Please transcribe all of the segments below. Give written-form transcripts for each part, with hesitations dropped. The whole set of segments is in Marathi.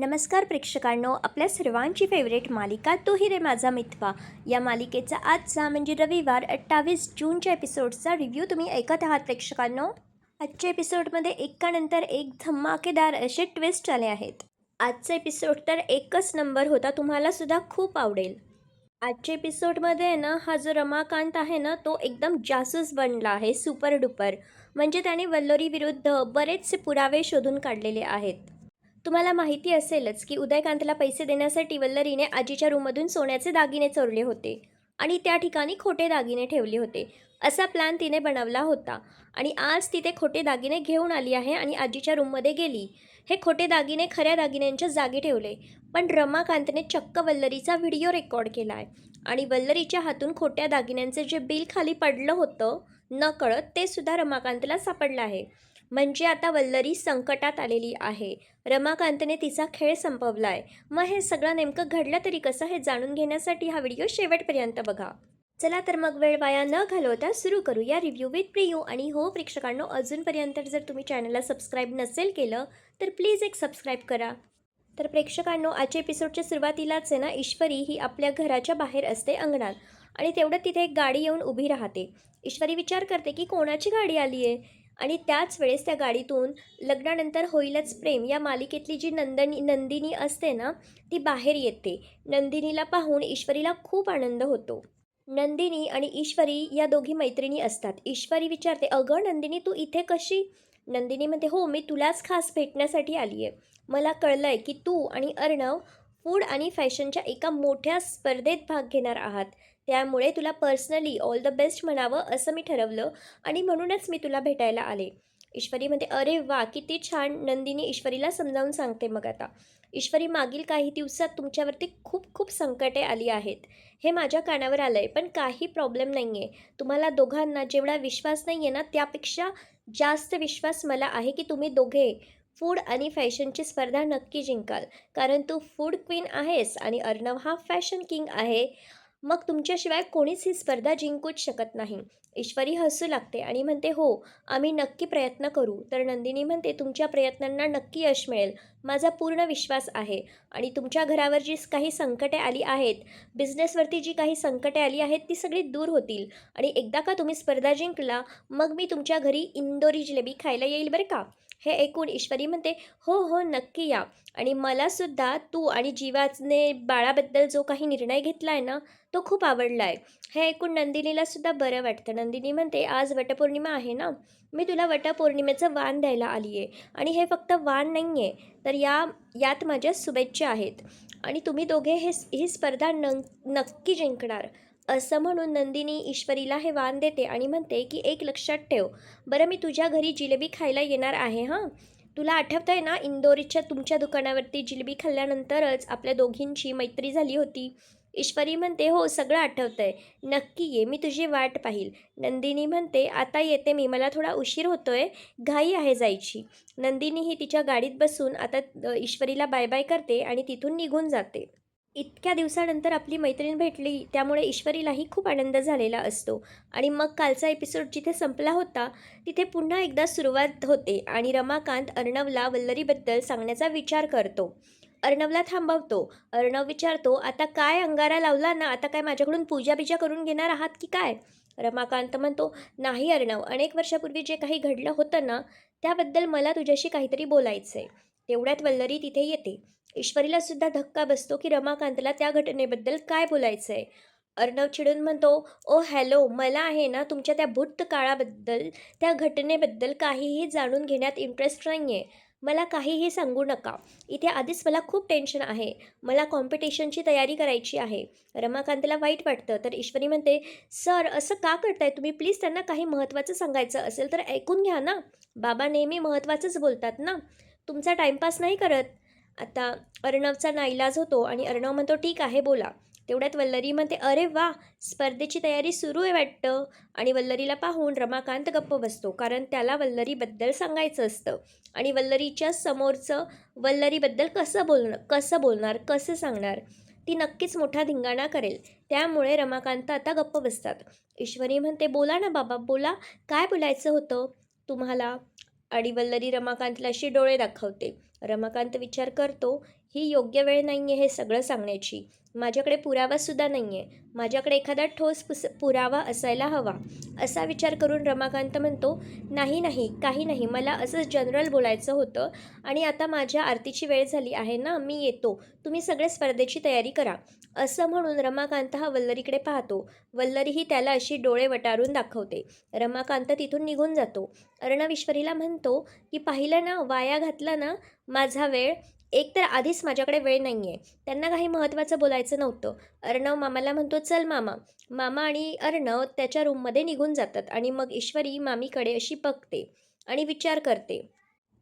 नमस्कार प्रेक्षकांनो, आपल्या सर्वांची फेवरेट मालिका तो ही रे माझा मितवा या मालिकेचा आजचा म्हणजे रविवार 28 जूनच्या एपिसोडचा रिव्ह्यू तुम्ही ऐकत आहात प्रेक्षकांनो. आजच्या एपिसोडमध्ये एकानंतर एक धमाकेदार असे ट्विस्ट आले आहेत. आजचा एपिसोड तर एकच नंबर होता, तुम्हाला सुद्धा खूप आवडेल. आजच्या एपिसोडमध्ये आहे ना, हा जो रमाकांत आहे ना, तो एकदम जासूस बनला आहे, सुपर डुपर. म्हणजे त्याने वल्लोरी विरुद्ध बरेचसे पुरावे शोधून काढलेले आहेत. तुम्हाला माहिती असेलच की उदयकांतला पैसे देण्यासाठी वल्लरीने आजीच्या रूममधून सोन्याचे दागिने चोरले होते आणि त्या ठिकाणी खोटे दागिने ठेवले होते. असा प्लॅन तिने बनवला होता आणि आज तिथे खोटे दागिने घेऊन आली आहे आणि आजीच्या रूममध्ये गेली. हे खोटे दागिने खऱ्या दागिन्यांच्या जागी ठेवले, पण रमाकांतने चक्क वल्लरीचा व्हिडिओ रेकॉर्ड केला आहे आणि वल्लरीच्या हातून खोट्या दागिन्यांचे जे बिल खाली पडलं होतं नकळत, ते सुद्धा रमाकांतला सापडलं आहे. म्हणजे आता वल्लरी संकटात आलेली आहे. रमाकांतने तिचा खेळ संपवला आहे. मग हे सगळं नेमकं घडलं तरी कसं, हे जाणून घेण्यासाठी हा व्हिडिओ शेवटपर्यंत बघा. चला तर मग वेळ वाया न घालवता सुरू करूया रिव्ह्यू विथ प्रियू. आणि हो प्रेक्षकांनो, अजूनपर्यंत जर तुम्ही चॅनलला सबस्क्राईब नसेल केलं तर प्लीज एक सबस्क्राईब करा. तर प्रेक्षकांनो, आजच्या एपिसोडच्या सुरुवातीलाच आहे ना, ईश्वरी ही आपल्या घराच्या बाहेर असते अंगणात आणि तेवढं तिथे एक गाडी येऊन उभी राहते. ईश्वरी विचार करते की कोणाची गाडी आली आहे आणि त्याच वेळेस त्या गाडीतून लग्नानंतर होईलच प्रेम या मालिकेतली जी नंदिनी असते ना, ती बाहेर येते. नंदिनीला पाहून ईश्वरीला खूप आनंद होतो. नंदिनी आणि ईश्वरी या दोघी मैत्रिणी असतात. ईश्वरी विचारते, अगं नंदिनी, तू इथे कशी? नंदिनी म्हणते, हो, मी तुलाच खास भेटण्यासाठी आली आहे. मला कळलं आहे की तू आणि अर्णव फूड आणि फॅशनच्या एका मोठ्या स्पर्धेत भाग घेणार आहात. त्यामुळे तुला पर्सनली ऑल द बेस्ट म्हणावं असं मी ठरवलं आणि म्हणूनच मी तुला भेटायला आले. ईश्वरी म्हणते, अरे वा, किती छान. नंदिनी ईश्वरीला समजावून सांगते मग आता. ईश्वरी, मागील काही दिवसात तुमच्यावरती खूप खूप संकटे आली आहेत, हे माझ्या कानावर आलं आहे, पण काही प्रॉब्लेम नाही आहे. तुम्हाला दोघांना जेवढा विश्वास नाही आहे ना, त्यापेक्षा जास्त विश्वास मला आहे की तुम्ही दोघे फूड आणि फॅशनची स्पर्धा नक्की जिंकाल. कारण तू फूड क्वीन आहेस आणि अर्णव हा फॅशन किंग आहे. मग तुमच्याशिवाय कोणीच ही स्पर्धा जिंकूच शकत नाही. ईश्वरी हसू लागते आणि म्हणते, हो, आम्ही नक्की प्रयत्न करू. तर नंदिनी म्हणते, तुमच्या प्रयत्नांना नक्की यश मिळेल, माझा पूर्ण विश्वास आहे. आणि तुमच्या घरावर जी काही संकटे आली आहेत, बिझनेसवरती जी काही संकटे आली आहेत, ती सगळी दूर होतील. आणि एकदा का तुम्ही स्पर्धा जिंकला, मग मी तुमच्या घरी इंदोरी जिलेबी खायला येईल बरं का. हे ऐकून ईश्वरी म्हणते, हो हो, नक्की या. आणि मलासुद्धा तू आणि जीवाने बाळाबद्दल जो काही निर्णय घेतला आहे ना, तो खूप आवडला आहे. हे ऐकून नंदिनीला सुद्धा बरं वाटतं. नंदिनी म्हणते, आज वटपौर्णिमा आहे ना, मी तुला वटपौर्णिमेचं वाण द्यायला आली आहे. आणि हे फक्त वाण नाही आहे, तर यात माझ्या शुभेच्छा आहेत आणि तुम्ही दोघे ही स्पर्धा नक्की जिंकणार. असं म्हणून नंदिनी ईश्वरीला हे वाण देते आणि म्हणते की एक लक्षात ठेव बरं, मी तुझ्या घरी जिलेबी खायला येणार आहे हां. तुला आठवतं आहे ना, इंदोरीच्या तुमच्या दुकानावरती जिलेबी खाल्ल्यानंतरच आपल्या दोघींची मैत्री झाली होती. ईश्वरी म्हणते, हो, सगळं आठवतं आहे. नक्की ये, मी तुझी वाट पाहील. नंदिनी म्हणते, आता येते मी, मला थोडा उशीर होतोय, घाई आहे जायची. नंदिनी ही तिच्या गाडीत बसून आता ईश्वरीला बाय बाय करते आणि तिथून निघून जाते. इतक्या दिवसानंतर आपली मैत्रीण भेटली, त्यामुळे ईश्वरीलाही खूप आनंद झालेला असतो. आणि मग कालचा एपिसोड जिथे संपला होता, तिथे पुन्हा एकदा सुरुवात होते आणि रमाकांत अर्णवला वल्लरीबद्दल सांगण्याचा विचार करतो. अर्णवला थांबवतो. अर्णव विचारतो, आता काय अंगारा लावला ना, आता काय माझ्याकडून पूजा करून घेणार आहात की काय? रमाकांत म्हणतो, नाही अर्णव, अनेक वर्षापूर्वी जे काही घडलं होतं ना, त्याबद्दल मला तुझ्याशी काहीतरी बोलायचं आहे. तेवढ्यात वल्लरी तिथे येते. ईश्वरीला सुद्धा धक्का बसतो की रमाकांतला त्या घटनेबद्दल काय बोलायचं आहे. अर्णव चिडून म्हणतो, ओ हॅलो, मला आहे ना तुमच्या त्या भूतकाळाबद्दल, त्या घटनेबद्दल काहीही जाणून घेण्यात इंटरेस्ट नाही आहे. मला काहीही सांगू नका. इथे आधीच मला खूप टेन्शन आहे. मला कॉम्पिटिशनची तयारी करायची आहे. रमाकांतला वाईट वाटतं. तर ईश्वरी म्हणते, सर, असं का करताय तुम्ही? प्लीज त्यांना काही महत्त्वाचं सांगायचं असेल तर ऐकून घ्या ना. बाबा नेहमी महत्त्वाचंच बोलतात ना, तुमचा टाईमपास नाही करत. आता अर्णवचा नाईलाज होतो आणि अर्णव म्हणतो, ठीक आहे, बोला. तेवढ्यात वल्लरी म्हणते, अरे वा, स्पर्धेची तयारी सुरू आहे वाटतं. आणि वल्लरीला पाहून रमाकांत गप्प बसतो, कारण त्याला वल्लरीबद्दल सांगायचं असतं. आणि वल्लरीच्या समोरचं वल्लरीबद्दल कसं बोलणार, कसं सांगणार? ती नक्कीच मोठा धिंगाणा करेल. त्यामुळे रमाकांत आता गप्प बसतात. ईश्वरी म्हणते, बोला ना बाबा, बोला, काय बोलायचं होतं तुम्हाला? आणि वल्लरी रमाकांतला अशी डोळे दाखवते. रमाकांत विचार करतो, ही योग्य वेळ नाही आहे हे सगळं सांगण्याची. माझ्याकडे पुरावासुद्धा नाही आहे. माझ्याकडे एखादा ठोस पुरावा असायला हवा. असा विचार करून रमाकांत म्हणतो, नाही नाही, काही नाही, मला असंच जनरल बोलायचं होतं आणि आता माझ्या आरतीची वेळ झाली आहे ना, मी येतो. तुम्ही सगळे स्पर्धेची तयारी करा. असं म्हणून रमाकांत हा वल्लरीकडे पाहतो. वल्लरीही त्याला अशी डोळे वटारून दाखवते. रमाकांत तिथून निघून जातो. अर्णव ईश्वरीला म्हणतो की पाहिलं ना, वाया घातला ना माझा वेळ. एक तर आधीच माझ्याकडे वेळ नाही आहे. त्यांना काही महत्त्वाचं बोलायचं नव्हतं. अर्णव मामाला म्हणतो, चल मामा. मामा आणि अर्णव त्याच्या रूममध्ये निघून जातात आणि मग ईश्वरी मामीकडे अशी बघते आणि विचार करते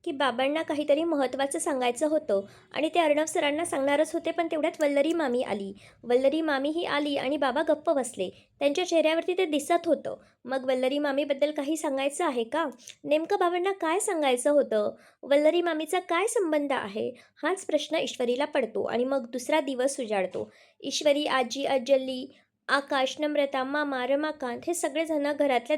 की बाबांना काहीतरी महत्त्वाचं सांगायचं होतं आणि ते अर्णव सरांना सांगणारच होते, पण तेवढ्यात वल्लरी मामी आली. वल्लरी मामी ही आली आणि बाबा गप्प बसले. त्यांच्या चेहऱ्यावरती ते दिसत होतं. मग वल्लरी मामीबद्दल काही सांगायचं आहे का? नेमकं बाबांना काय सांगायचं होतं? वल्लरी मामीचा काय संबंध आहे? हाच प्रश्न ईश्वरीला पडतो आणि मग दुसरा दिवस उजाडतो. ईश्वरी, आजी, अज्जली, आकाश, नम्रता, मामा, रमाकांत हे सगळेजण घरातल्या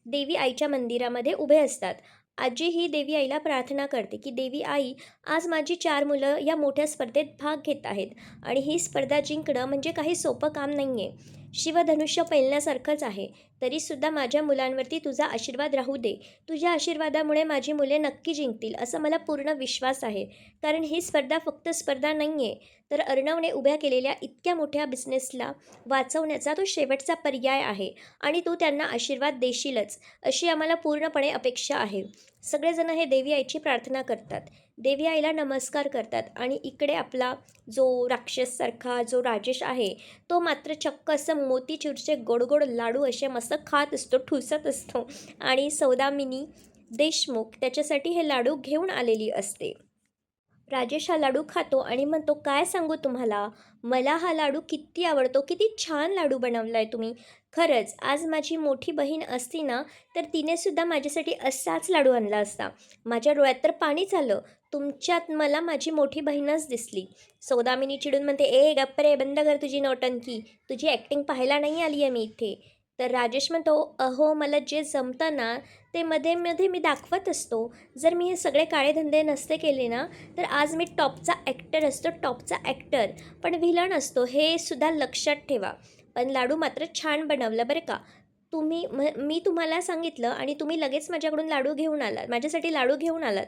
देवी आईच्या मंदिरामध्ये उभे असतात. आजी ही देवी आईला प्रार्थना करते की देवी आई, आज माझी 4 मुलं या मोठ्या स्पर्धेत भाग घेत आहेत आणि ही स्पर्धा जिंकणं म्हणजे काही सोपं काम नाही आहे. शिवधनुष्य पेलण्यासारखंच आहे. तरीसुद्धा माझ्या मुलांवरती तुझा आशीर्वाद राहू दे. तुझ्या आशीर्वादामुळे माझी मुले नक्की जिंकतील असा मला पूर्ण विश्वास आहे. कारण ही स्पर्धा फक्त स्पर्धा नाही आहे, तर अर्णवने उभ्या केलेल्या इतक्या मोठ्या बिझनेसला वाचवण्याचा तो शेवटचा पर्याय आहे आणि तू त्यांना आशीर्वाद देशीलच, अशी आम्हाला पूर्णपणे अपेक्षा आहे. सगळेजण हे देवी आईची प्रार्थना करतात. देवी आईला नमस्कार करतात आणि इकडे आपला जो राक्षससारखा जो राजेश आहे, तो मात्र चक्क असं मोतीचूरचे गोड गोड लाडू असे मस्त खात असतो, ठुसत असतो आणि सौदामिनी देशमुख त्याच्यासाठी हे लाडू घेऊन आलेली असते. राजेश हा लाडू खातो आणि म्हणतो, काय सांगू तुम्हाला, मला हा लाडू किती आवडतो, किती छान लाडू बनवला आहे तुम्ही. खरंच आज माझी मोठी बहीण असती ना, तर तिनेसुद्धा माझ्यासाठी असाच लाडू आणला असता. माझ्या डोळ्यात तर पाणीच आलं. तुमच्यात मला माझी मोठी बहीणच दिसली. सौदामिनी चिडून म्हणते, ए गप्प रे, बंद कर तुझी नौटंकी. तुझी ॲक्टिंग पाहायला नाही आली आहे मी इथे. तर राजेश म्हणतो, अहो मला जे जमतं ना, ते मध्ये मध्ये मी दाखवत असतो. जर मी हे सगळे काळे धंदे नसते केले ना, तर आज मी टॉपचा ॲक्टर असतो, टॉपचा ॲक्टर. पण व्हिलन असतो, हे सुद्धा लक्षात ठेवा. पण लाडू मात्र छान बनवलं बरं का. मी तुम्हाला सांगितलं आणि तुम्ही लगेच माझ्याकडून लाडू घेऊन आलात, माझ्यासाठी लाडू घेऊन आलात.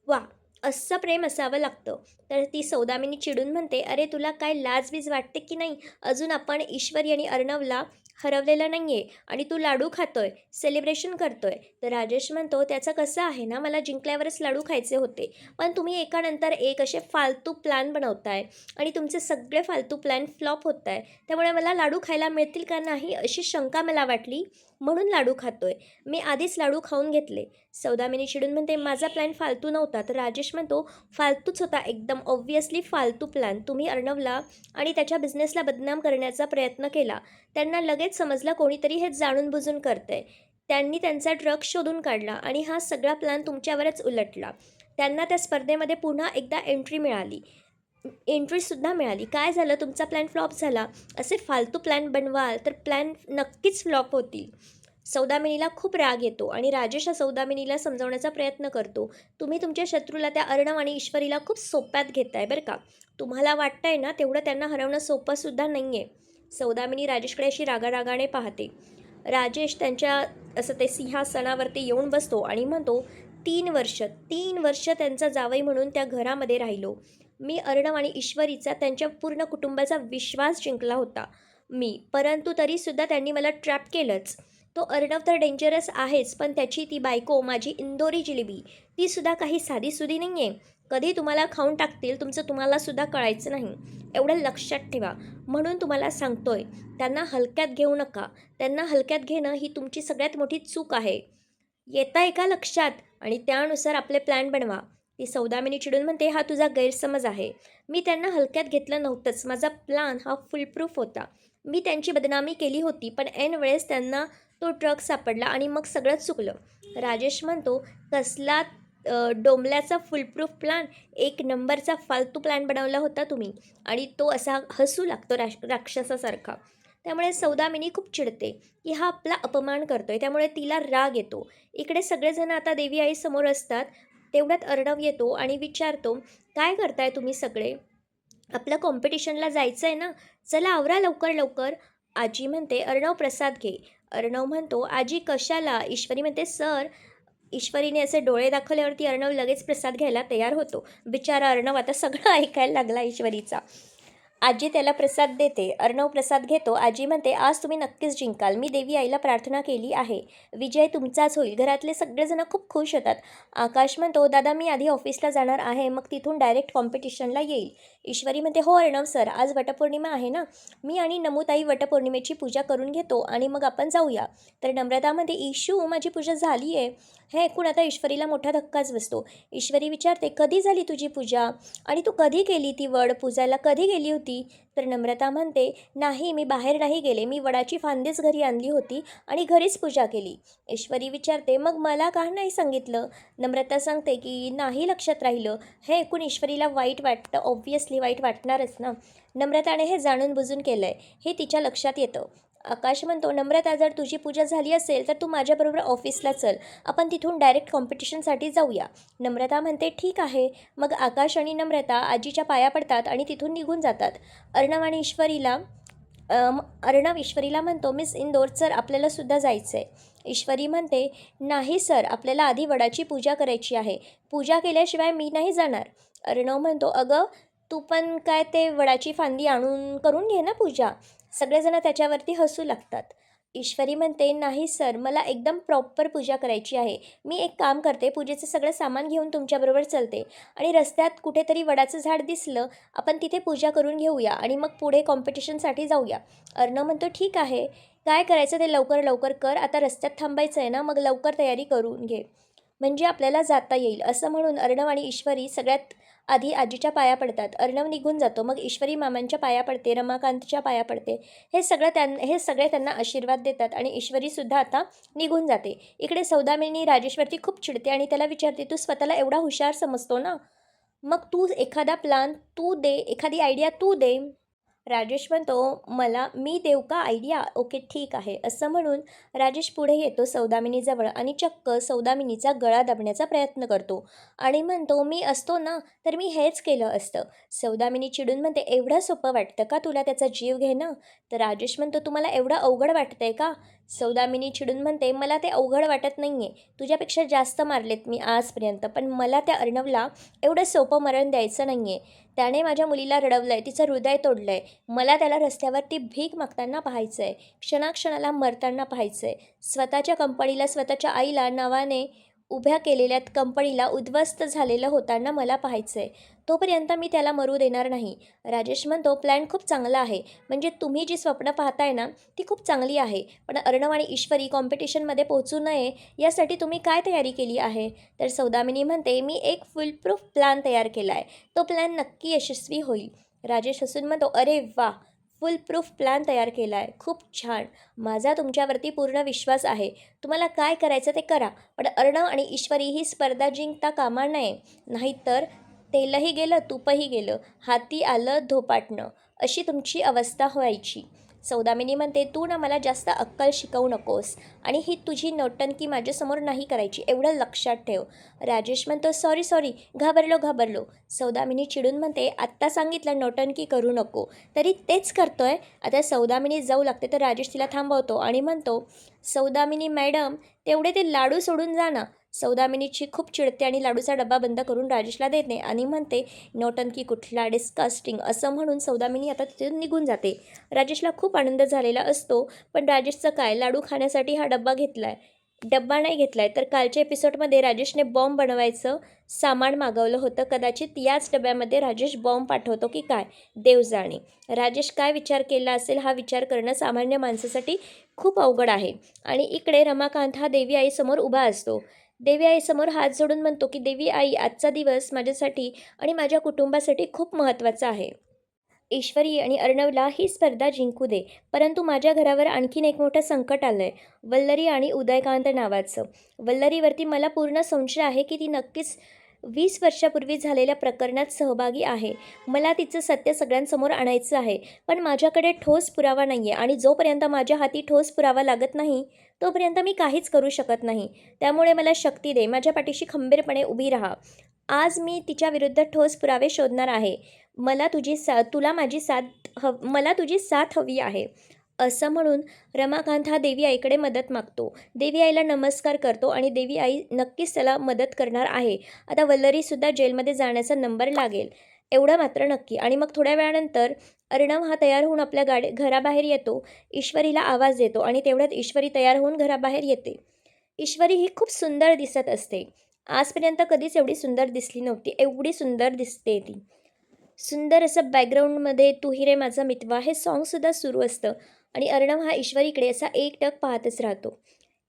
वा, असं प्रेम असावं लागतं. तर ती सौदामिनी चिडून म्हणते, अरे तुला काय लाजबीज वाटते की नाही? अजून आपण ईश्वरी आणि अर्णवला हरवलेलं नाही आहे आणि तू लाडू खातोय, सेलिब्रेशन करतोय. तर राजेश म्हणतो, त्याचं कसं आहे ना, मला जिंकल्यावरच लाडू खायचे होते. पण तुम्ही एकानंतर एक असे फालतू प्लॅन बनवताय आणि तुमचे सगळे फालतू प्लॅन फ्लॉप होत आहे. त्यामुळे मला लाडू खायला मिळतील का नाही अशी शंका मला वाटली, म्हणून लाडू खातोय. मी आधीच लाडू खाऊन घेतले. सौदामिनी चिडून म्हणते, माझा प्लॅन फालतू नव्हता. तर राजेश म्हणतो, फालतूच होता एकदम, ऑब्व्हियसली फालतू प्लॅन. तुम्ही अर्णवला आणि त्याच्या बिझनेसला बदनाम करण्याचा प्रयत्न केला. त्यांना लगेच समजलं कोणीतरी हे जाणून बुजून करतंय. त्यांनी त्यांचा ड्रग शोधून काढला आणि हा सगळा प्लॅन तुमच्यावरच उलटला. त्यांना त्या स्पर्धेमध्ये पुन्हा एकदा एंट्रीसुद्धा मिळाली. काय झालं, तुमचा प्लॅन फ्लॉप झाला. असे फालतू प्लॅन बनवाल तर प्लॅन नक्कीच फ्लॉप होतील. सौदामिनीला खूप राग येतो आणि राजेश हा सौदामिनीला समजावण्याचा प्रयत्न करतो. तुम्ही तुमच्या शत्रूला त्या अर्णव आणि ईश्वरीला खूप सोप्यात घेताय बरं का. तुम्हाला वाटतंय ना, तेवढं त्यांना हरवणं सोपंसुद्धा नाही आहे. सौदामिनी राजेशकडे अशी रागारागाने पाहते. राजेश त्यांच्या असं ते सिंहासनावरती येऊन बसतो आणि म्हणतो, 3 वर्ष त्यांचा जावई म्हणून त्या घरामध्ये राहिलो. मी अर्णव आणि ईश्वरीचा, त्यांच्या पूर्ण कुटुंबाचा विश्वास जिंकला होता परंतु तरीसुद्धा त्यांनी मला ट्रॅप केलंच. तो अर्णव तर डेंजरस आहेच, पण त्याची ती बायको माझी इंदोरी जिलेबी, तीसुद्धा काही साधीसुधी नाही आहे. कधी तुम्हाला खाऊन टाकतील, तुमचं तुम्हालासुद्धा कळायचं नाही. एवढं लक्षात ठेवा. म्हणून तुम्हाला सांगतोय, त्यांना हलक्यात घेऊ नका. त्यांना हलक्यात घेणं ही तुमची सगळ्यात मोठी चूक आहे. येताय का लक्षात? आणि त्यानुसार आपले प्लॅन बनवा. ती सौदामिनी चिडून म्हणते, हा तुझा गैरसमज आहे. मी त्यांना हलक्यात घेतलं नव्हतंच. माझा प्लॅन हा फुलप्रूफ होता. मी त्यांची बदनामी केली होती, पण ऐन वेळेस त्यांना तो ड्रग सापडला आणि मग सगळं चुकलं. राजेश म्हणतो, कसला डोंबल्याचा फुलप्रूफ प्लॅन, एक नंबरचा फालतू प्लॅन बनवला होता तुम्ही. आणि तो असा हसू लागतो राक्षसासारखा. त्यामुळे सौदामिनी खूप चिडते की हा आपला अपमान करतोय. त्यामुळे तिला राग येतो. इकडे सगळेजण आता देवी आईसमोर असतात. तेवढ्यात अर्णव येतो आणि विचारतो, "काय करताय तुम्ही सगळे? आपलं कॉम्पिटिशनला जायचं आहे ना? चला आवरा लवकर लवकर." आजी म्हणते, "अर्णव प्रसाद घे." अर्णव म्हणतो, "आजी कशाला?" ईश्वरी म्हणते, "सर." ईश्वरीने असे डोळे दाखवल्यावरती अर्णव लगेच प्रसाद घ्यायला तयार होतो. बिचारा अर्णव आता सगळं ऐकायला लागला ईश्वरीचा. आजी त्याला प्रसाद देते. अर्णव प्रसाद घेतो. आजी म्हणते, "आज तुम्ही नक्कीच जिंकाल. मी देवी आईला प्रार्थना केली आहे. विजय तुमचाच होईल." घरातले सगळेजण खूप खुश होतात. आकाश म्हणतो, "दादा मी आधी ऑफिसला जाणार आहे, मग तिथून डायरेक्ट कॉम्पिटिशनला येईल." ईश्वरी म्हणते, "हो अर्णव सर, आज वटपौर्णिमा आहे ना. मी आणि नमुताई वटपौर्णिमेची पूजा करून घेतो आणि मग आपण जाऊया." तर नम्रता म्हणते, "इशू माझी पूजा झाली आहे." हे ऐकून आता ईश्वरीला मोठा धक्काच बसतो. ईश्वरी विचारते, "कधी झाली तुझी पूजा? आणि तू कधी केली ती वड पूजायला कधी गेली होती?" तर नम्रता म्हणते, "नाही मी बाहेर नाही गेले. मी वडाची फांदीच घरी आणली होती आणि घरीच पूजा केली." ईश्वरी विचारते, "मग मला का नाही सांगितलं?" नम्रता सांगते की नाही लक्षात राहिलं. हे ऐकून ईश्वरीला वाईट वाटतं. ऑब्व्हियसली वाईट वाटणारच ना. नम्रताने हे जाणून बुजून केलं आहे हे तिच्या लक्षात येतं. आकाश म्हणतो, "नम्रता जर तुझी पूजा झाली असेल तर तू माझ्याबरोबर ऑफिसला चल. आपण तिथून डायरेक्ट कॉम्पिटिशनसाठी जाऊया." नम्रता म्हणते, "ठीक आहे." मग आकाश आणि नम्रता आजीच्या पाया पडतात आणि तिथून निघून जातात. अर्णव ईश्वरीला म्हणतो, "मिस इंदोर सर आपल्याला सुद्धा जायचं आहे." ईश्वरी म्हणते, "नाही सर, आपल्याला आधी वडाची पूजा करायची आहे. पूजा केल्याशिवाय मी नाही जाणार." अर्णव म्हणतो, "अगं तू पण काय ते वडाची फांदी आणून करून घे ना पूजा." सगळेजण त्याच्यावरती हसू लागतात. ईश्वरी म्हणते, "नाही सर, मला एकदम प्रॉपर पूजा करायची आहे. मी एक काम करते, पूजेचं सगळं सामान घेऊन तुमच्याबरोबर चलते आणि रस्त्यात कुठेतरी वडाचं झाड दिसलं, आपण तिथे पूजा करून घेऊया आणि मग पुढे कॉम्पिटिशनसाठी जाऊया." अर्णव म्हणतो, "ठीक आहे. काय करायचं ते लवकर लवकर कर. आता रस्त्यात थांबायचं आहे ना, मग लवकर तयारी करून घे. म्हणजे आपल्याला जाता येईल." असं म्हणून अर्णव आणि ईश्वरी सगळ्यात आधी आजीच्या पाया पडतात. अर्णव निघून जातो. मग ईश्वरी मामांच्या पाया पडते, रमाकांतच्या पाया पडते. हे सगळे त्यांना आशीर्वाद देतात आणि ईश्वरीसुद्धा आता निघून जाते. इकडे सौदामिनी राजेशवरती खूप चिडते आणि त्याला विचारते, "तू स्वतःला एवढा हुशार समजतो ना? मग तू एखादा प्लान तू दे, एखादी आयडिया तू दे." राजेश म्हणतो, "मी देऊ का आयडिया? ओके ठीक आहे." असं म्हणून राजेश पुढे येतो सौदामिनीजवळ आणि चक्क सौदामिनीचा गळा दाबण्याचा प्रयत्न करतो आणि म्हणतो, "मी असतो ना तर मी हेच केलं असतं." सौदामिनी चिडून म्हणते, "एवढं सोपं वाटतं का तुला त्याचा जीव घेणं?" तर राजेश म्हणतो, "तुम्हाला एवढं अवघड वाटतंय का?" सौदामिनी चिडून म्हणते, "मला ते अवघड वाटत नाही आहे. तुझ्यापेक्षा जास्त मारलेत मी आजपर्यंत, पण मला त्या अर्णवला एवढं सोपं मरण द्यायचं नाही आहे. त्याने माझ्या मुलीला रडवलं आहे, तिचं हृदय तोडलं आहे. मला त्याला रस्त्यावरती भीक मागताना पाहायचं आहे, क्षणाक्षणाला मरताना पाहायचं आहे. स्वतःच्या कंपनीला, स्वतःच्या आईला नावाने उभ्या केलेल्या कंपनीला उद्ध्वस्त झालेलं होताना मला पाहायचं आहे. तोपर्यंत मी त्याला मरू देणार नाही." राजेश म्हणतो, "प्लॅन खूप चांगला आहे. म्हणजे तुम्ही जी स्वप्न पाहताय ना ती खूप चांगली आहे. पण अर्णव आणि ईश्वरी कॉम्पिटिशनमध्ये पोहोचू नये यासाठी तुम्ही काय तयारी केली आहे?" तर सौदामिनी म्हणते, "मी एक फुलप्रूफ प्लॅन तयार केला आहे. तो प्लॅन नक्की यशस्वी होईल." राजेश हसून म्हणतो, "अरे वा, फुल प्रूफ प्लॅन तयार केला आहे. खूप छान. माझा तुमच्यावरती पूर्ण विश्वास आहे. तुम्हाला काय करायचं ते करा. पण अर्णव आणि ईश्वरी ही स्पर्धा जिंकता कामा नये. नाहीतर तेलही गेलं, तूपही गेलं. हाती आलं धोपाटणं. अशी तुमची अवस्था व्हायची." सौदामिनी म्हणते, "तू ना मला जास्त अक्कल शिकवू नकोस आणि ही तुझी नौटंकी माझ्यासमोर नाही करायची, एवढं लक्षात ठेव." राजेश म्हणतो, सॉरी, घाबरलो." सौदामिनी चिडून म्हणते, "आत्ता सांगितलं नौटंकी करू नको, तरी तेच करतोय." आता सौदामिनी जाऊ लागते तर राजेश तिला थांबवतो आणि म्हणतो, "सौदामिनी मॅडम, तेवढे ते लाडू सोडून जा ना." सौदामिनीची खूप चिडते आणि लाडूचा डबा बंद करून राजेशला देते आणि म्हणते, "नौटंकी कुठला, डिस्कस्टिंग." असं म्हणून सौदामिनी आता तिथून निघून जाते. राजेशला खूप आनंद झालेला असतो, पण राजेशचं काय, लाडू खाण्यासाठी हा डब्बा नाही घेतला आहे. तर कालच्या एपिसोडमध्ये राजेशने बॉम्ब बनवायचं सामान मागवलं होतं. कदाचित याच डब्यामध्ये राजेश बॉम्ब पाठवतो की काय, देव जाणे. राजेश काय विचार केला असेल हा विचार करणं सामान्य माणसासाठी खूप अवघड आहे. आणि इकडे रमाकांत हा देवी आईसमोर उभा असतो. देवी आईसमोर हात जोडून म्हणतो की देवी आई, आजचा दिवस माझ्यासाठी आणि माझ्या कुटुंबासाठी खूप महत्त्वाचा आहे. ईश्वरी आणि अर्णवला ही स्पर्धा जिंकू दे. परंतु माझ्या घरावर आणखीन एक मोठं संकट आलं आहे, वल्लरी आणि उदयकांत नावाचं. वल्लरीवरती मला पूर्ण संशय आहे की ती नक्कीच 20 वर्षापूर्वी झालेल्या प्रकरणात सहभागी आहे. मला तिचं सत्य सगळ्यांसमोर आणायचं आहे, पण माझ्याकडे ठोस पुरावा नाही आहे आणि जोपर्यंत माझ्या हाती ठोस पुरावा लागत नाही, तोपर्यंत मी काहीच करू शकत नाही. त्यामुळे मला शक्ती दे, माझ्या पाठीशी खंबीरपणे उभी राहा. आज मी तिच्याविरुद्ध ठोस पुरावे शोधणार आहे. मला तुझी साथ हवी आहे." असं म्हणून रमाकांत हा देवी आईकडे मदत मागतो. देवी आईला नमस्कार करतो आणि देवी आई नक्कीच त्याला मदत करणार आहे. आता वल्लरीसुद्धा जेलमध्ये जाण्याचा नंबर लागेल, एवढं मात्र नक्की. आणि मग थोड्या वेळानंतर अर्णव हा तयार होऊन आपल्या घराबाहेर येतो. ईश्वरीला आवाज देतो आणि तेवढ्यात ईश्वरी तयार होऊन घराबाहेर येते. ईश्वरी ही खूप सुंदर दिसत असते. आजपर्यंत कधीच एवढी सुंदर दिसली नव्हती. एवढी सुंदर दिसते ती. सुंदर असं बॅकग्राऊंडमध्ये "तू ही रे माझा मितवा" हे सॉन्गसुद्धा सुरू असतं आणि अर्णव हा ईश्वरीकडे असा एकटक पाहतच राहतो.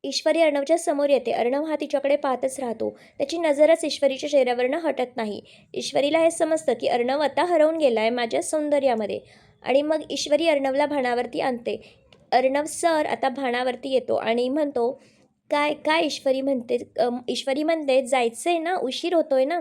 ईश्वरी अर्णवच्या समोर येते. अर्णव हा तिच्याकडे पाहतच राहतो. त्याची नजरच ईश्वरीच्या चेहऱ्यावरनं हटत नाही. ईश्वरीला हे समजतं की अर्णव आता हरवून गेला आहे माझ्या सौंदर्यामध्ये. आणि मग ईश्वरी अर्णवला भानावरती आणते. अर्णव सर आता भानावरती येतो आणि म्हणतो, "काय काय?" ईश्वरी म्हणते, "जायचं आहे ना, उशीर होतोय ना."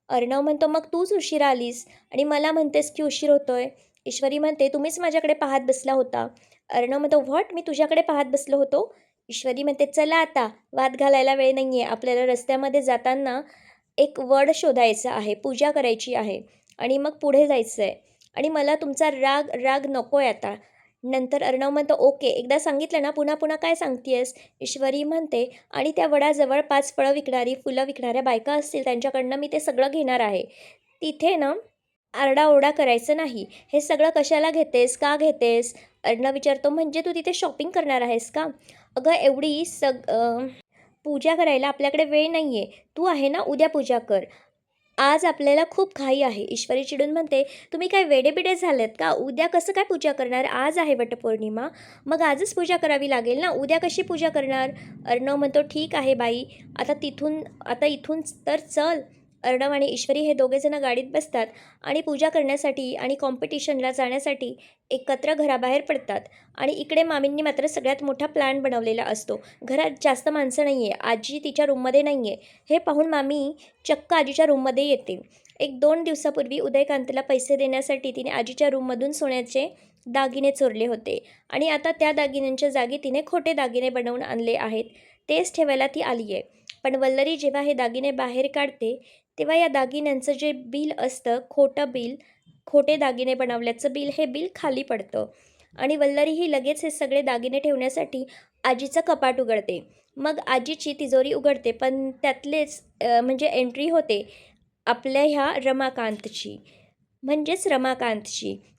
अर्णव म्हणतो, "मग तूच उशिरा आलीस आणि मला म्हणतेस की उशीर होतोय." ईश्वरी म्हणते, "तुम्हीच माझ्याकडे पाहत बसला होता." अर्णव म्हणतो, "व्हॉट? मी तुझ्याकडे पाहत बसलो होतो?" ईश्वरी म्हणते, "चला आता, वाद घालायला वेळ नाही आहे. आपल्याला रस्त्यामध्ये जाताना एक वड शोधायचा आहे, पूजा करायची आहे आणि मग पुढे जायचं आहे. आणि मला तुमचा राग राग नको आहे आता." नंतर अर्णव म्हणतो, "ओके, एकदा सांगितलं ना, पुन्हा पुन्हा काय सांगतेस?" ईश्वरी म्हणते, "आणि त्या वडाजवळ 5 फळं विकणारी, फुलं विकणाऱ्या बायका असतील, त्यांच्याकडनं मी ते सगळं घेणार आहे. तिथे ना आरडाओरडा करायचं नाही. हे सगळं कशाला घेतेस? का घेतेस?" अर्णव विचारतो, "म्हणजे तू तिथे शॉपिंग करणार आहेस का?" "अगं एवढी पूजा करायला आपल्याकडे वेळ नाही आहे. तू आहे ना, उद्या पूजा कर. आज आपल्याला खूप घाई आहे." ईश्वरी चिडून म्हणते, "तुम्ही काय वेडेबिडे झालेत का? उद्या कसं काय पूजा करणार? आज आहे वटपौर्णिमा. मग आजच पूजा करावी लागेल ना, उद्या कशी पूजा करणार?" अर्णव म्हणतो, "ठीक आहे बाई, आता इथून तर चल." अर्णव आणि ईश्वरी हे दोघेजणं गाडीत बसतात आणि पूजा करण्यासाठी आणि कॉम्पिटिशनला जाण्यासाठी एकत्र घराबाहेर पडतात. आणि इकडे मामींनी मात्र सगळ्यात मोठा प्लॅन बनवलेला असतो. घरात जास्त माणसं नाही आहे. आजी तिच्या रूममध्ये नाही आहे. हे पाहून मामी चक्क आजीच्या रूममध्ये येते. 1-2 दिवसापूर्वी उदयकांतला पैसे देण्यासाठी तिने आजीच्या रूममधून सोन्याचे दागिने चोरले होते आणि आता त्या दागिन्यांच्या जागी तिने खोटे दागिने बनवून आणले आहेत. तेच ठेवायला ती आली आहे. पण वल्लरी जेव्हा हे दागिने बाहेर काढते, तेव्हा या दागिन्यांचं जे बिल असतं, खोटे दागिने बनवल्याचं बिल, हे बिल खाली पडतं आणि वल्लरी ही लगेच हे सगळे दागिने ठेवण्यासाठी आजीचं कपाट उघडते. मग आजीची तिजोरी उघडते, पण त्यातलेच म्हणजे एंट्री होते आपल्या ह्या रमाकांतची.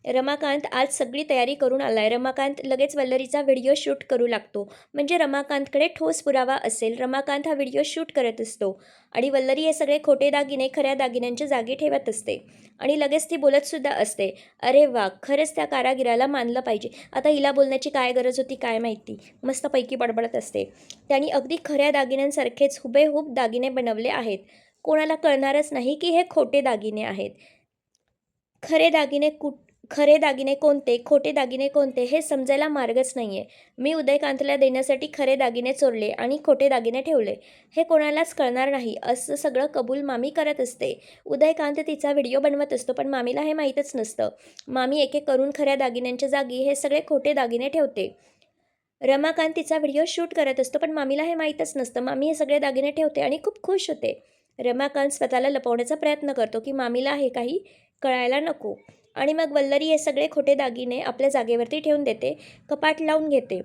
रमाकांत आज सगळी तयारी करून आला आहे. रमाकांत लगेच वल्लरीचा व्हिडिओ शूट करू लागतो. म्हणजे रमाकांतकडे ठोस पुरावा असेल. रमाकांत हा व्हिडिओ शूट करत असतो आणि वल्लरी हे सगळे खोटे दागिने खऱ्या दागिन्यांच्या जागी ठेवत असते आणि लगेच ती बोलतसुद्धा असते, "अरे वा, खरंच त्या कारागिराला मानलं पाहिजे." आता हिला बोलण्याची काय गरज होती काय माहिती. मस्तपैकी बडबडत असते. त्यांनी अगदी खऱ्या दागिन्यांसारखेच हुबेहूब दागिने बनवले आहेत. कोणाला कळणारच नाही की हे खोटे दागिने आहेत. खरे दागिने कोणते, खोटे दागिने कोणते हे समजायला मार्गच नाही आहे. मी उदयकांतला देण्यासाठी खरे दागिने चोरले आणि खोटे दागिने ठेवले. हे कोणालाच कळणार नाही, असं सगळं कबूल मामी करत असते. उदयकांत तिचा व्हिडिओ बनवत असतो, पण मामीला हे माहीतच नसतं. मामी एक-एक करून खऱ्या दागिन्यांच्या जागी हे सगळे खोटे दागिने ठेवते. रमाकांत तिचा व्हिडिओ शूट करत असतो, पण मामीला हे माहीतच नसतं. मामी हे सगळे दागिने ठेवते आणि खूप खुश होते. रमाकांत स्वतःला लपवण्याचा प्रयत्न करतो की मामीला हे काही कळायला नको. आणि मग वल्लरी हे सगळे खोटे दागिने आपल्या जागेवरती ठेवून देते, कपाट लावून घेते.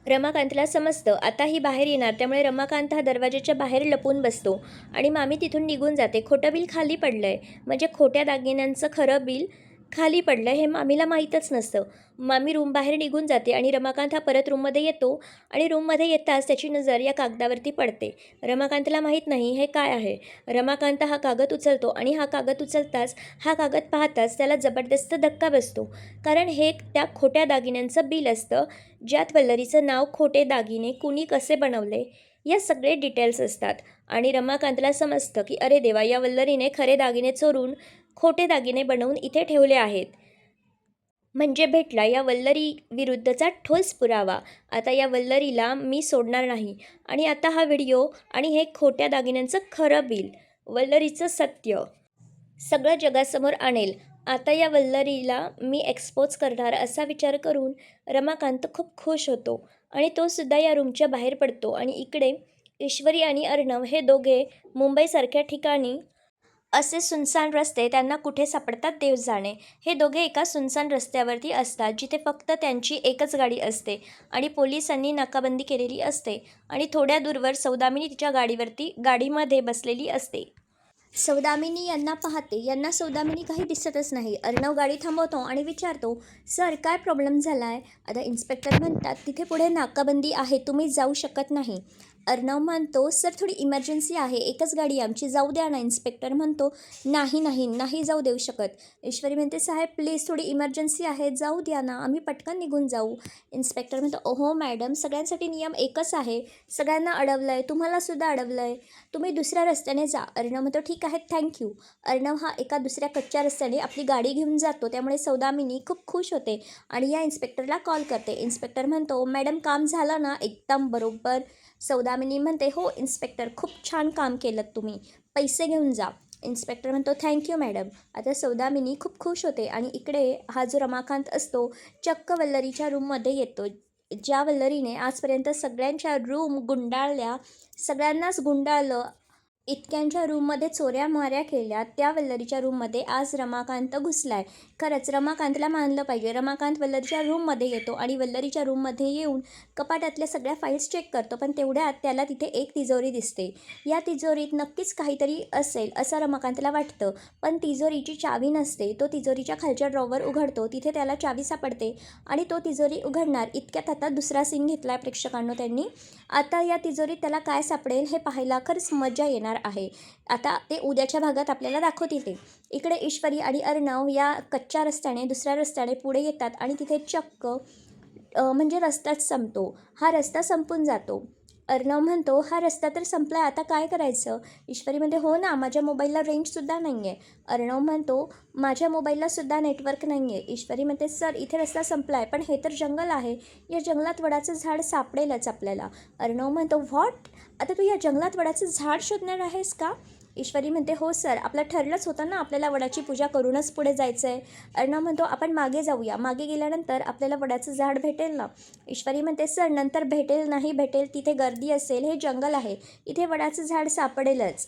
रमाकांतला समजतं आता ही बाहेर येणार, त्यामुळे रमाकांत हा दरवाजाच्या बाहेर लपून बसतो आणि मामी तिथून निघून जाते. खोटं बिल खाली पडलं आहे, म्हणजे खोट्या दागिन्यांचं खरं बिल खाली पडलं हे मामीला माहीतच नसतं. मामी रूमबाहेर निघून जाते आणि रमाकांत हा परत रूममध्ये येतो आणि रूममध्ये येताच त्याची नजर या कागदावरती पडते. रमाकांतला माहीत नाही हे काय आहे. रमाकांत हा कागद उचलतो आणि हा कागद पाहताच त्याला जबरदस्त धक्का बसतो, कारण हे त्या खोट्या दागिन्यांचं बिल असतं, ज्यात वल्लरीचं नाव, खोटे दागिने कुणी कसे बनवले या सगळे डिटेल्स असतात. आणि रमाकांतला समजतं की अरे देवा, या वल्लरीने खरे दागिने चोरून खोटे दागिने बनवून इथे ठेवले आहेत. म्हणजे भेटला या वल्लरी विरुद्धचा ठोस पुरावा. आता या वल्लरीला मी सोडणार नाही. आणि आता हा व्हिडिओ आणि हे खोट्या दागिन्यांचं खरं बिल वल्लरीचं सत्य सगळं जगासमोर आणेल. आता या वल्लरीला मी एक्सपोज करणार असा विचार करून रमाकांत खूप खुश होतो आणि तो सुद्धा या रूमच्या बाहेर पडतो. आणि इकडे ईश्वरी आणि अर्णव हे दोघे मुंबईसारख्या ठिकाणी असे सुनसान रस्ते त्यांना कुठे सापडतात देव जाणे. हे दोघे एका सुनसान रस्त्यावरती असतात जिथे फक्त त्यांची एकच गाडी असते आणि पोलिसांनी नाकाबंदी केलेली असते. आणि थोड्या दूरवर सौदामिनी तिच्या गाडीमध्ये बसलेली असते. सौदामिनी यांना पाहते. यांना सौदामिनी काही दिसतच नाही. अर्णव गाडी थांबवतो आणि विचारतो, सर काय प्रॉब्लेम झाला आहे? आता इन्स्पेक्टर म्हणतात, तिथे पुढे नाकाबंदी आहे, तुम्ही जाऊ शकत नाही. अर्णव म्हणतो, सर थोडी इमर्जन्सी आहे, एकच गाडी आमची, जाऊ द्या ना. इन्स्पेक्टर म्हणतो, नाही नाही नाही जाऊ देऊ शकत. ईश्वरी म्हणते, साहेब प्लीज थोडी इमर्जन्सी आहे, जाऊ द्या ना, आम्ही पटकन निघून जाऊ. इन्स्पेक्टर म्हणतो, ओहो मॅडम, सगळ्यांसाठी नियम एकच आहे, सगळ्यांना अडवलं आहे, तुम्हालासुद्धा अडवलं आहे, तुम्ही दुसऱ्या रस्त्याने जा. अर्णव म्हणतो, ठीक आहे थँक्यू. अर्णव हा एका दुसऱ्या कच्च्या रस्त्याने आपली गाडी घेऊन जातो. त्यामुळे सौदामिनी खूप खुश होते आणि या इन्स्पेक्टरला कॉल करते. इन्स्पेक्टर म्हणतो, मॅडम काम झालं ना? एकदम बरोबर. सौदामिनी म्हणते, हो इन्स्पेक्टर, खूप छान काम केलं तुम्ही, पैसे घेऊन जा. इन्स्पेक्टर म्हणतो, थँक्यू मॅडम. आता सौदामिनी खूप खुश होते आणि इकडे हा जो रमाकांत असतो चक्क वल्लरीच्या रूममध्ये येतो. ज्या वल्लरीने आजपर्यंत सगळ्यांच्या रूम गुंडाळल्या, सगळ्यांनाच गुंडाळलं, इतक्यांच्या रूममध्ये चोऱ्या माऱ्या केल्या, त्या वल्लरीच्या रूममध्ये आज रमाकांत घुसलाय. खरंच रमाकांतला मानलं पाहिजे. रमाकांत वल्लरीच्या रूममध्ये येतो आणि वल्लरीच्या रूममध्ये येऊन कपाटातल्या सगळ्या फाईल्स चेक करतो. पण तेवढ्यात त्याला तिथे एक तिजोरी दिसते. या तिजोरीत नक्कीच काहीतरी असेल असं रमाकांतला वाटतं. पण तिजोरीची चावी नसते. तो तिजोरीच्या खालच्या ड्रॉवर उघडतो, तिथे त्याला चावी सापडते आणि तो तिजोरी उघडणार. इतक्यात आता दुसरा सीन घेतला प्रेक्षकांनो त्यांनी. आता या तिजोरीत त्याला काय सापडेल हे पाहायला खरंच मजा येणार आहे. आता ते उद्याच्या भागात आपल्याला दाखवतील ते. इकडे ईश्वरी आणि अर्णव या कच्च्या रस्त्याने दुसऱ्या रस्त्याने पुढे येतात आणि तिथे चक्क म्हणजे रस्ताच संपतो. हा रस्ता संपून जातो. अर्णव म्हणतो, हा रस्ता तर संपला, आता काय करायचं? ईश्वरी म्हणते, हो ना, माझ्या मोबाईलला रेंजसुद्धा नाही आहे. अर्णव म्हणतो, माझ्या मोबाईललासुद्धा नेटवर्क नाही आहे. ईश्वरी म्हणते, सर इथे रस्ता संपला आहे, पण हे तर जंगल आहे, या जंगलात वडाचं झाड सापडेलच आपल्याला. अर्णव म्हणतो, व्हॉट? आता तू या जंगलात वडाचं झाड शोधणार आहेस का? ईश्वरी म्हणते, हो सर, आपलं ठरलंच होतं ना, आपल्याला वडाची पूजा करूनच पुढे जायचं आहे. अर्णव म्हणतो, आपण मागे जाऊया, मागे गेल्यानंतर आपल्याला वडाचं झाड भेटेल ना? ईश्वरी म्हणते, सर नंतर भेटेल नाही भेटेल, तिथे गर्दी असेल, हे जंगल आहे, इथे वडाचं झाड सापडेलच.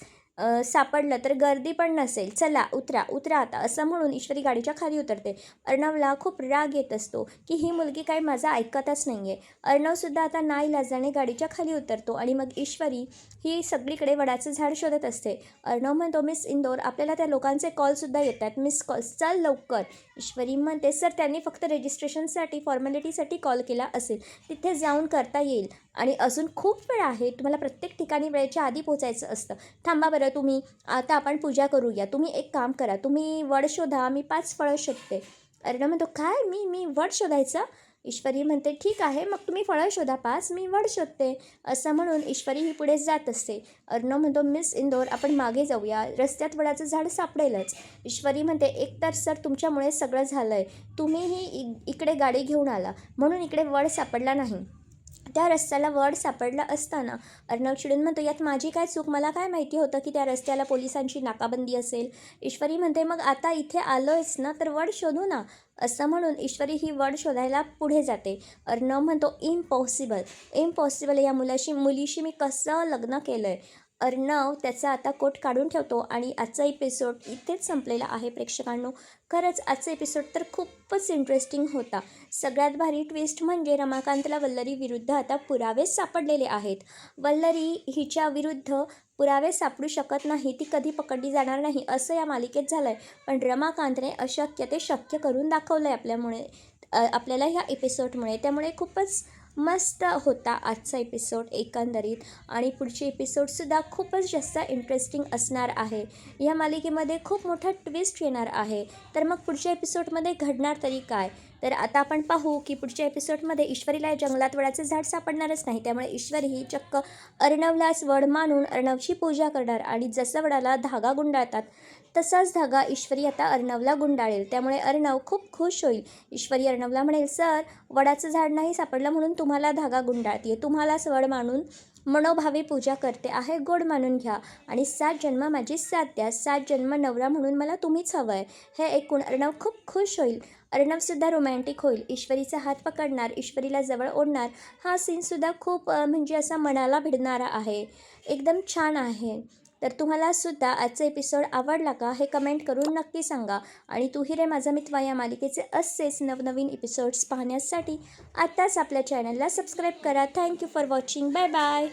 सापडलं तर गर्दी पण नसेल, चला उतरा उतरा आता, असं म्हणून ईश्वरी गाडीच्या खाली उतरते. अर्णवला खूप राग येत असतो की ही मुलगी काही माझा ऐकतच नाही आहे. अर्णवसुद्धा आता नाईलाजाने गाडीच्या खाली उतरतो आणि मग ईश्वरी ही सगळीकडे वडाचं झाड शोधत असते. अर्णव म्हणतो, मिस इंदोर, आपल्याला त्या लोकांचे कॉलसुद्धा येतात, मिस कॉल्स, चल लवकर. ईश्वरी म्हणते, सर त्यांनी फक्त रजिस्ट्रेशनसाठी फॉर्मॅलिटीसाठी कॉल केला असेल, तिथे जाऊन करता येईल आणि अजून खूप वेळ आहे, तुम्हाला प्रत्येक ठिकाणी वेळेच्या आधी पोचायचं असतं. थांबा बरं तुम्ही, आता आपण पूजा करूया, तुम्ही एक काम करा, तुम्ही वड शोधा, मी 5 फळं शोधते. अर्णव म्हणतो, काय मी वड शोधायचं? ईश्वरी म्हणते, ठीक आहे, मग तुम्ही फळं शोधा 5, मी वड शोधते. असं म्हणून ईश्वरी ही पुढे जात असते. अर्णव म्हणतो, मिस इंदोर, आपण मागे जाऊया, रस्त्यात वडाचं झाड सापडेलच. ईश्वरी म्हणते, एकतर सर तुमच्यामुळे सगळं झालं आहे, तुम्हीही इकडे गाडी घेऊन आला म्हणून इकडे वड सापडला नाही, त्या रस्त्याला वड सापडला असताना. अर्णव चिडून म्हणतो, यात माझी काय चूक, मला काय माहिती होतं की त्या रस्त्याला पोलिसांची नाकाबंदी असेल. ईश्वरी म्हणते, मग आता इथे आलोयच ना, तर वड शोधू ना. असं म्हणून ईश्वरी ही वड शोधायला पुढे जाते. अर्णव म्हणतो, इम्पॉसिबल या मुलीशी मी कसं लग्न केलं आहे. अर्णव त्याचा आता कोट काढून ठेवतो आणि आजचा एपिसोड इथेच संपलेला आहे प्रेक्षकांनो. खरंच आजचा एपिसोड तर खूपच इंटरेस्टिंग होता. सगळ्यात भारी ट्विस्ट म्हणजे रमाकांतला वल्लरी विरुद्ध आता पुरावेच सापडलेले आहेत. वल्लरी हिच्या विरुद्ध पुरावे सापडू शकत नाही, ती कधी पकडली जाणार नाही, असं या मालिकेत झालं आहे. पण रमाकांतने अशक्य ते शक्य करून दाखवलं आहे आपल्याला ह्या एपिसोडमुळे. त्यामुळे खूपच मस्त होता आजचा एपिसोड एकंदरीत आणि पुढचे एपिसोडसुद्धा खूपच जास्त इंटरेस्टिंग असणार आहे. या मालिकेमध्ये खूप मोठा ट्विस्ट येणार आहे. तर मग पुढच्या एपिसोडमध्ये घडणार तरी काय? तर आता आपण पाहू की पुढच्या एपिसोडमध्ये ईश्वरीला जंगलात वडाचे झाड सापडणारच नाही. त्यामुळे ईश्वरी ही चक्क अर्णवलाच वड मानून अर्णवची पूजा करणार आणि जसं वडाला धागा गुंडाळतात तसाच धागा ईश्वरी आता अर्णवला गुंडाळेल. त्यामुळे अर्णव खूप खुश होईल. ईश्वरी अर्णवला म्हणेल, सर वडाचं झाड नाही सापडलं म्हणून तुम्हाला धागा गुंडाळते, तुम्हालाच वड मानून मनोभावे पूजा करते आहे, गोड मानून घ्या. आणि 7 जन्म माझी साथ द्या. 7 जन्म नवरा म्हणून मला तुम्हीच हवं आहे. हे ऐकून अर्णव खूप खुश होईल. अर्णवसुद्धा रोमॅन्टिक होईल. ईश्वरीचा हात पकडणार, ईश्वरीला जवळ ओढणार. हा सीनसुद्धा खूप म्हणजे असा मनाला भिडणारा आहे. एकदम छान आहे. तर तुम्हाला सुद्धा आजचा एपिसोड आवडला का हे कमेंट करून नक्की सांगा. आणि तू ही रे माझा मितवा या मालिकेचे असेच नवनवीन एपिसोड्स पाहण्यासाठी आत्ताच आपल्या चॅनलला सबस्क्राईब करा. Thank you for watching. Bye bye.